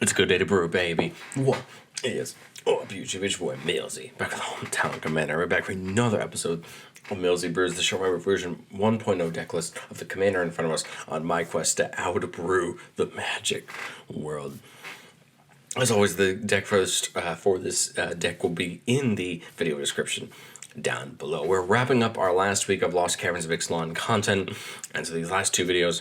It's a good day to brew, baby. What is up, YouTube? It's your boy Millsy, back with the Hometown Commander. We're back for another episode of Millsy Brews, the show where version 1.0 deck list of the Commander in front of us on my quest to out-brew the Magic world. As always, the deck for this deck will be in the video description down below. We're wrapping up our last week of Lost Caverns of Ixalan content, and so these last two videos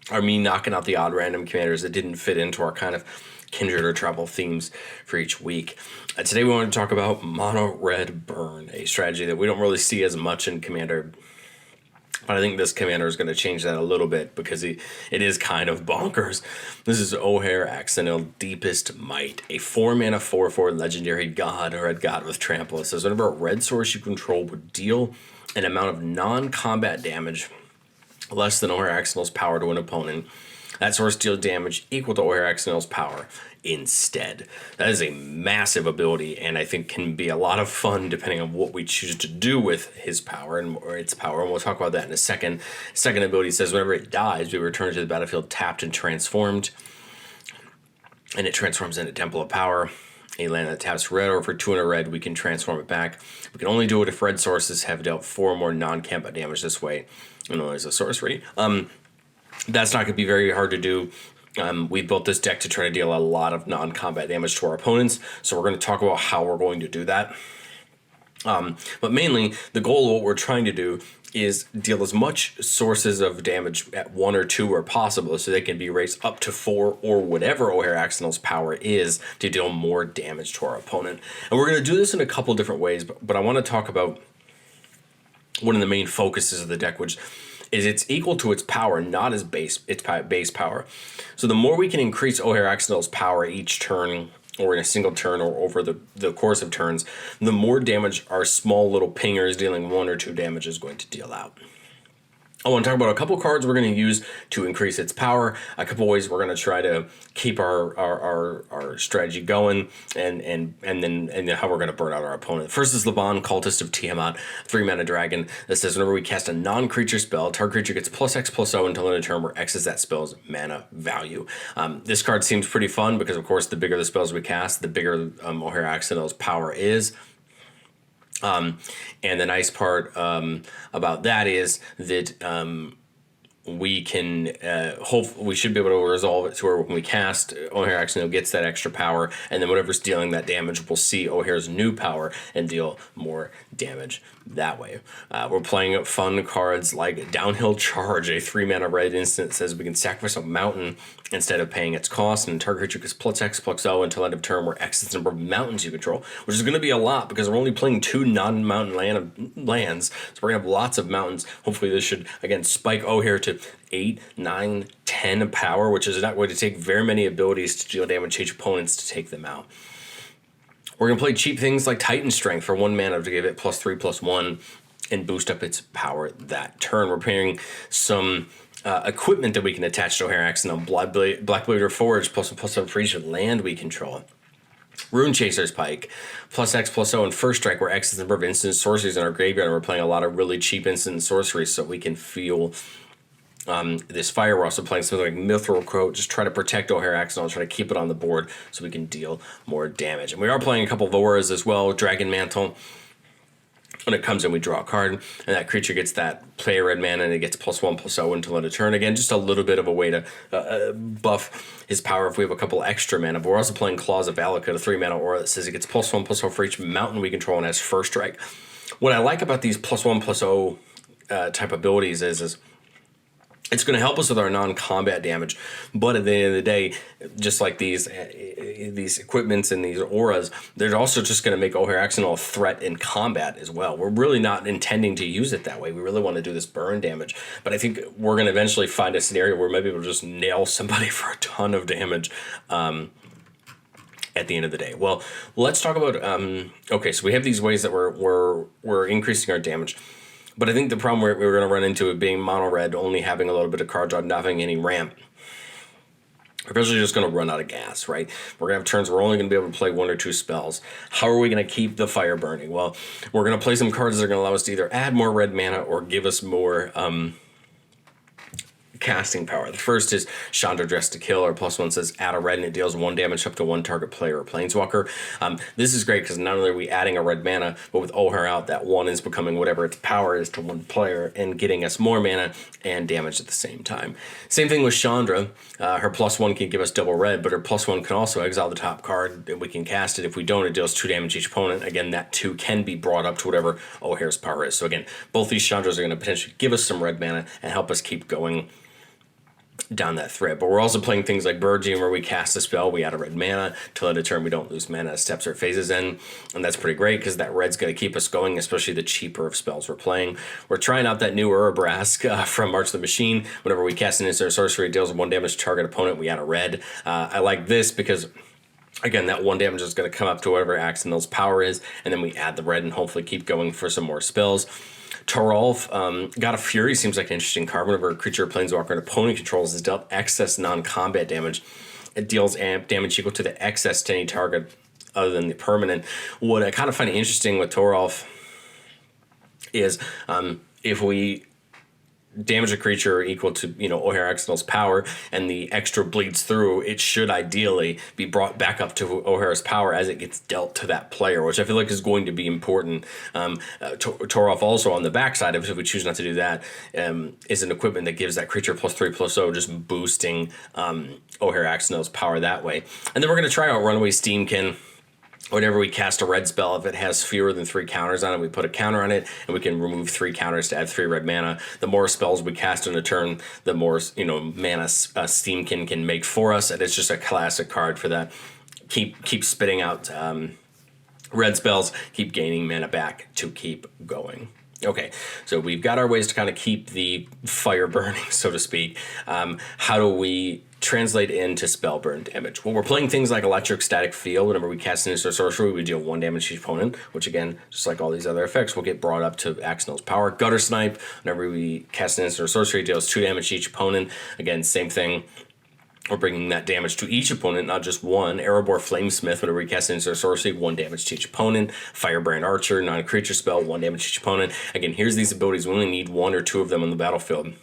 are me knocking out the odd random commanders that didn't fit into our kind of kindred or travel themes for each week. Today we want to talk about Mono Red Burn, a strategy that we don't really see as much in Commander, but I think this commander is going to change that a little bit because it is kind of bonkers. This is Ojer Axonil, Deepest Might, a 4-mana 4/4 legendary god or red god with trample. It says whenever a red source you control would deal an amount of non-combat damage less than Ojer Axonil's power to an opponent, that source deals damage equal to Ojer Axonil's power instead. That is a massive ability, and I think can be a lot of fun depending on what we choose to do with his power or its power, and we'll talk about that in a second. Second ability says whenever it dies, we return to the battlefield tapped and transformed, and it transforms into Temple of Power. A land that taps red, or for 200 red, we can transform it back. We can only do it if red sources have dealt 4 or more non-combat damage this way. And there's a sorcery. That's not going to be very hard to do. We built this deck to try to deal a lot of non-combat damage to our opponents, so we're going to talk about how we're going to do that. But mainly, the goal of what we're trying to do is deal as much sources of damage at 1 or 2 as possible, so they can be raised up to 4 or whatever Ojer Axonil's power is to deal more damage to our opponent. And we're going to do this in a couple different ways, but I want to talk about one of the main focuses of the deck, which is it's equal to its power, not its base power. So the more we can increase Ojer Axonil's power each turn, or in a single turn, or over the course of turns, the more damage our small little pingers dealing 1 or 2 damage is going to deal out. I want to talk about a couple cards we're going to use to increase its power, a couple ways we're going to try to keep our strategy going, and then how we're going to burn out our opponent. First is Laban, Cultist of Tiamat, 3-mana dragon that says whenever we cast a non-creature spell, target creature gets +X/+0 until end of turn where X is that spell's mana value. This card seems pretty fun because, of course, the bigger the spells we cast, the bigger Ojer Axonil's power is. And the nice part about that is that we can we should be able to resolve it to where when we cast, Ojer Axonil gets that extra power, and then whatever's dealing that damage, we'll see Ojer's new power and deal more damage that way. We're playing fun cards like Downhill Charge, a 3-mana red instant that says we can sacrifice a mountain instead of paying its cost, and target creature gets +X/+0 until end of turn where X is the number of mountains you control, which is going to be a lot because we're only playing 2 non-mountain lands, so we're going to have lots of mountains. Hopefully this should, again, spike Ojer to 8, 9, 10 power, which is not going to take very many abilities to deal damage to each opponents to take them out. We're going to play cheap things like Titan Strength for 1 mana to give it +3/+1 and boost up its power that turn. We're pairing some equipment that we can attach to Ojer Axonil, Blackblade or Forge, +1/+1 for each land we control. Rune Chaser's Pike, +X/+0 and First Strike, where X is the number of instant sorceries in our graveyard, and we're playing a lot of really cheap instant sorceries so we can feel this fire. We're also playing something like Mithril Coat, just try to protect Ojer Axonil, try to keep it on the board so we can deal more damage. And we are playing a couple of auras as well, Dragon Mantle. When it comes in, we draw a card, and that creature gets that play a red mana, and it gets +1/+0 until end of turn. Again, just a little bit of a way to buff his power if we have a couple extra mana. But we're also playing Claws of Valakut, a 3-mana aura that says it gets +1/+0 for each mountain we control and has First Strike. What I like about these +1/+0 type abilities is it's going to help us with our non-combat damage, but at the end of the day, just like these equipments and these auras, they're also just going to make Ojer Axonil a threat in combat as well. We're really not intending to use it that way. We really want to do this burn damage, but I think we're going to eventually find a scenario where maybe we'll just nail somebody for a ton of damage at the end of the day. Well, let's talk about okay, so we have these ways that we're increasing our damage. But I think the problem we're going to run into it being mono red, only having a little bit of card draw, not having any ramp. We're eventually just going to run out of gas, right? We're going to have turns we're only going to be able to play 1 or 2 spells. How are we going to keep the fire burning? Well, we're going to play some cards that are going to allow us to either add more red mana or give us more casting power. The first is Chandra Dressed to Kill, or +1 says add a red and it deals 1 damage up to 1 target player or planeswalker. This is great because not only are we adding a red mana, but with Ojer out, that 1 is becoming whatever its power is to 1 player and getting us more mana and damage at the same time. Same thing with Chandra. Her +1 can give us double red, but her +1 can also exile the top card and we can cast it. If we don't, it deals 2 damage each opponent. Again, that 2 can be brought up to whatever Ojer's power is. So again, both these Chandras are going to potentially give us some red mana and help us keep going down that thread. But we're also playing things like Burgeon, where we cast a spell, we add a red mana to let a turn we don't lose mana as steps or phases in, and that's pretty great because that red's going to keep us going, especially the cheaper of spells we're playing. We're trying out that new Urabrask from March of the Machine. Whenever we cast an instant or sorcery, it deals 1 damage to target opponent, we add a red. I like this because again, that 1 damage is going to come up to whatever Axonil's power is, and then we add the red and hopefully keep going for some more spells. Toralf, God of Fury seems like an interesting card. Whenever a creature or planeswalker an opponent controls is dealt excess non-combat damage, it deals damage equal to the excess to any target other than the permanent. What I kind of find interesting with Toralf is if we damage a creature equal to, Ojer Axonil's power, and the extra bleeds through, it should ideally be brought back up to Ojer's power as it gets dealt to that player, which I feel like is going to be important. Toralf also on the backside of it, if we choose not to do that, is an equipment that gives that creature +3/+0, just boosting Ojer Axonil's power that way. And then we're going to try out Runaway Steamkin. Whenever we cast a red spell, if it has fewer than 3 counters on it, we put a counter on it, and we can remove 3 counters to add 3 red mana. The more spells we cast in a turn, the more mana Steamkin can make for us, and it's just a classic card for that. Keep spitting out red spells, keep gaining mana back to keep going. Okay, so we've got our ways to kind of keep the fire burning, so to speak. How do we translate into spell burn damage? Well, we're playing things like Electric Static Field. Whenever we cast an instant sorcery, we deal 1 damage to each opponent, which again, just like all these other effects, will get brought up to Axonil's power. Gutter Snipe, whenever we cast an instant sorcery, deals 2 damage to each opponent. Again, same thing. We're bringing that damage to each opponent, not just 1. Erebor Flamesmith, whenever we cast an instant sorcery, 1 damage to each opponent. Firebrand Archer, non-creature spell, 1 damage to each opponent. Again, here's these abilities. We only need 1 or 2 of them on the battlefield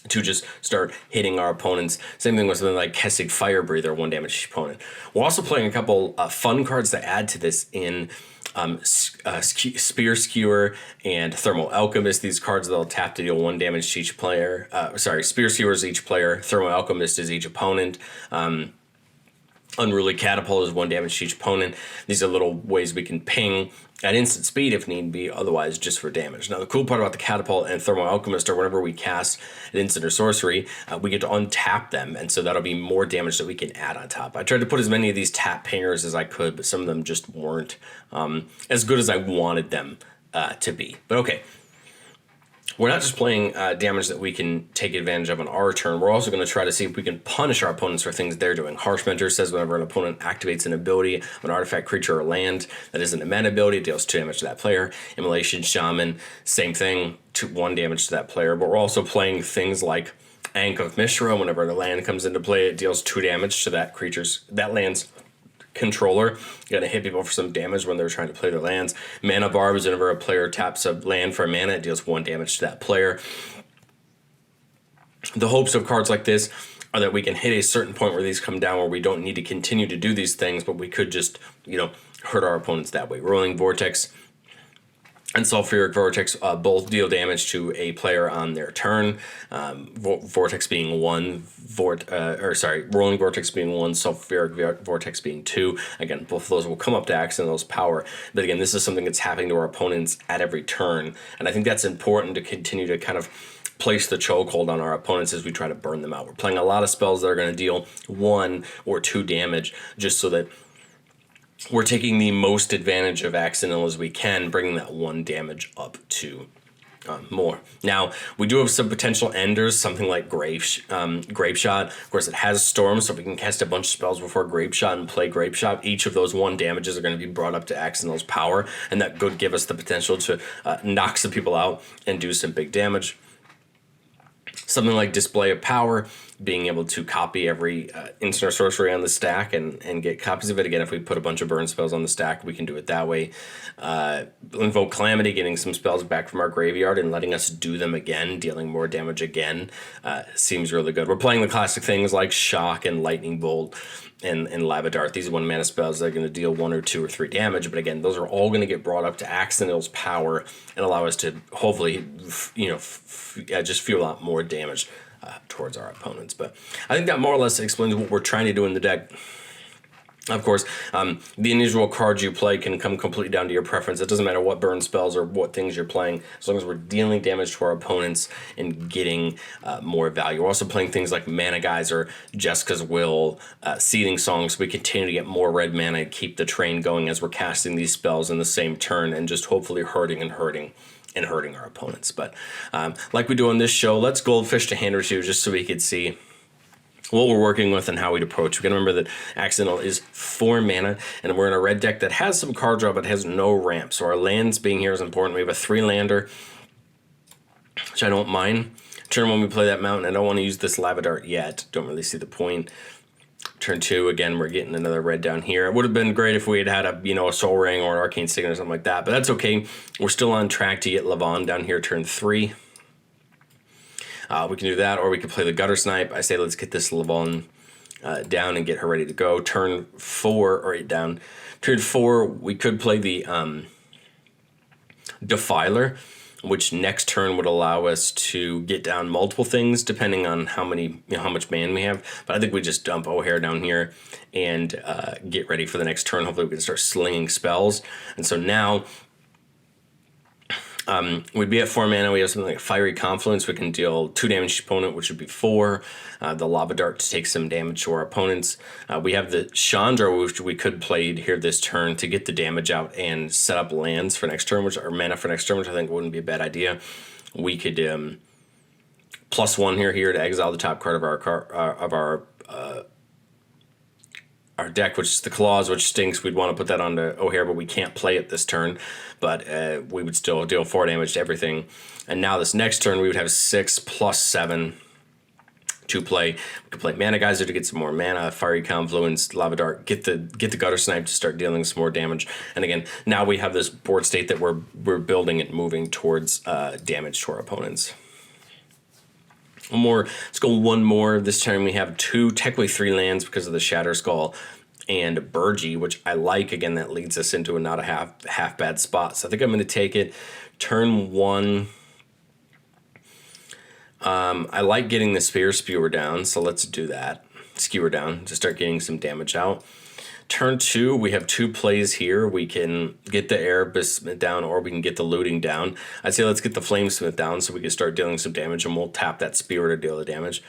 to just start hitting our opponents. Same thing with something like Kessig Firebreather, 1 damage to each opponent. We're also playing a couple fun cards that add to this in Spear Skewer and Thermal Alchemist. These cards that'll tap to deal 1 damage to each player. Spear Skewer is each player. Thermal Alchemist is each opponent. Unruly Catapult is 1 damage to each opponent. These are little ways we can ping at instant speed if need be, otherwise just for damage. Now, the cool part about the Catapult and Thermal Alchemist are whenever we cast an instant or sorcery, we get to untap them, and so that'll be more damage that we can add on top. I tried to put as many of these tap pingers as I could, but some of them just weren't as good as I wanted them to be. But okay. We're not just playing damage that we can take advantage of on our turn. We're also going to try to see if we can punish our opponents for things they're doing. Harsh Mentor says whenever an opponent activates an ability of an artifact, creature, or land that isn't a mana ability, it deals 2 damage to that player. Immolation Shaman, same thing, 1 damage to that player. But we're also playing things like Ankh of Mishra. Whenever the land comes into play, it deals 2 damage to that land's controller. You're gonna hit people for some damage when they're trying to play their lands. Mana Barbs, whenever a player taps a land for mana, it deals 1 damage to that player. The hopes of cards like this are that we can hit a certain point where these come down where we don't need to continue to do these things, but we could just, hurt our opponents that way. Rolling Vortex and Sulfuric Vortex both deal damage to a player on their turn. Vortex being 1, Rolling Vortex being 1, Sulfuric Vortex being 2. Again, both of those will come up to Axonil's power. But again, this is something that's happening to our opponents at every turn. And I think that's important to continue to kind of place the chokehold on our opponents as we try to burn them out. We're playing a lot of spells that are going to deal 1 or 2 damage just so that we're taking the most advantage of Axonil as we can, bringing that 1 damage up to more. Now, we do have some potential enders, something like Grape Shot. Of course, it has Storm, so we can cast a bunch of spells before Grape Shot and play Grape Shot. Each of those 1 damages are going to be brought up to Axonil's power, and that could give us the potential to knock some people out and do some big damage. Something like Display of Power being able to copy every instant or sorcery on the stack and get copies of it. Again, if we put a bunch of burn spells on the stack, we can do it that way. Invoke Calamity, getting some spells back from our graveyard and letting us do them again, dealing more damage again, seems really good. We're playing the classic things like Shock and Lightning Bolt and Lava Dart. These are 1 mana spells that are going to deal 1 or 2 or 3 damage, but again, those are all going to get brought up to Axonil's power and allow us to hopefully, just feel a lot more damage towards our opponents. But I think that more or less explains what we're trying to do in the deck. Of course, the individual cards you play can come completely down to your preference. It doesn't matter what burn spells or what things you're playing, as long as we're dealing damage to our opponents and getting more value. We're also playing things like Mana Geyser, Jessica's Will, Seething Song, so we continue to get more red mana and keep the train going as we're casting these spells in the same turn and just hopefully hurting our opponents. But like we do on this show, let's goldfish to hand or two just so we could see what we're working with and how we'd approach. We gotta remember that Axonil is 4 mana, and we're in a red deck that has some card draw but has no ramp. So our lands being here is important. We have a 3-lander, which I don't mind. Turn 1, we play that mountain. I don't want to use this Lava Dart yet. Don't really see the point. Turn 2, again, we're getting another red down here. It would have been great if we had had a Soul Ring or an Arcane Signet or something like that, but that's okay. We're still on track to get Levon down here, turn 3. We can do that, or we can play the Gutter Snipe. I say let's get this Levon down and get her ready to go. Turn 4, or 8 down. Turn 4, we could play the Defiler, which next turn would allow us to get down multiple things depending on how much mana we have. But I think we just dump Ojer down here and get ready for the next turn. Hopefully we can start slinging spells. And so now we'd be at 4 mana. We have something like Fiery Confluence. We can deal 2 damage to opponent, which would be 4. The Lava Dart to take some damage to our opponents. We have the Chandra, which we could play here this turn to get the damage out and set up lands for next turn, or mana for next turn, which I think wouldn't be a bad idea. We could +1 here to exile the top card of our deck, which is the Claws, which stinks. We'd want to put that onto Ojer, but we can't play it this turn. But we would still deal 4 damage to everything. And now this next turn, we would have 6 + 7 to play. We could play Mana Geyser to get some more mana, Fiery Confluence, Lava Dart, get the Gutter Snipe to start dealing some more damage. And again, now we have this board state that we're building and moving towards damage to our opponents. One more. Let's go one more. This time we have 2, technically 3 lands because of the Shatter Skull and Burgee, which I like. Again, that leads us into not a half bad spot. So I think I'm going to take it. Turn 1. I like getting the Spear Spewer down, so let's do that. Skewer down to start getting some damage out. Turn 2, we have 2 plays here. We can get the Erebus down, or we can get the Looting down. I'd say let's get the Flamesmith down so we can start dealing some damage, and we'll tap that Spear to deal the damage.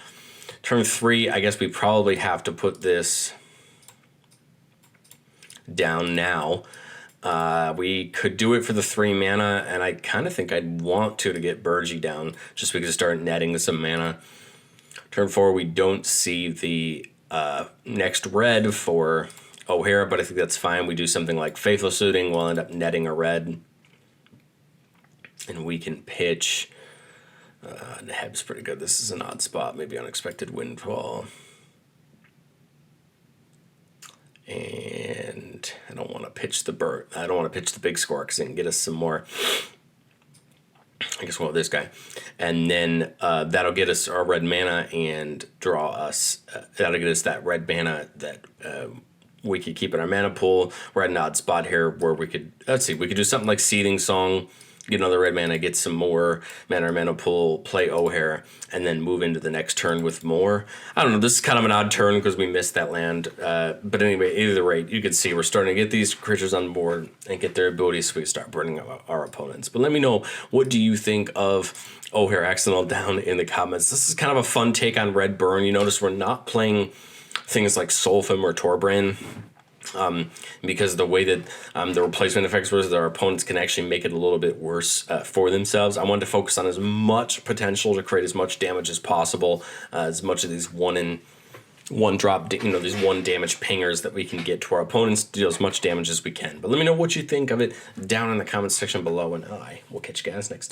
Turn 3, I guess we probably have to put this down now. We could do it for the 3 mana, and I kind of think I'd want to get Burgee down, just so we can start netting some mana. Turn 4, we don't see the next red for Ojer, but I think that's fine. We do something like Faithless Looting, we'll end up netting a red. And we can pitch. Neb's pretty good. This is an odd spot, maybe Unexpected Windfall. And I don't want to pitch the big score because it can get us some more. I guess we'll have this guy. And then that'll get us our red mana and draw us. That'll get us that red mana that we could keep in our mana pool. We're at an odd spot here where we could, we could do something like Seething Song, get another red mana, get some more mana or mana pool, play Ojer, and then move into the next turn with more. I don't know, this is kind of an odd turn because we missed that land. But anyway, either rate, you can see we're starting to get these creatures on board and get their abilities so we can start burning up our opponents. But let me know, what do you think of Ojer Axonil down in the comments? This is kind of a fun take on red burn. You notice we're not playing things like Solfim or Torbrand, because the way that the replacement effects was, that our opponents can actually make it a little bit worse for themselves. I wanted to focus on as much potential to create as much damage as possible, as much of these one drop, these 1 damage pingers that we can get to our opponents to deal as much damage as we can. But let me know what you think of it down in the comments section below, and I will catch you guys next time.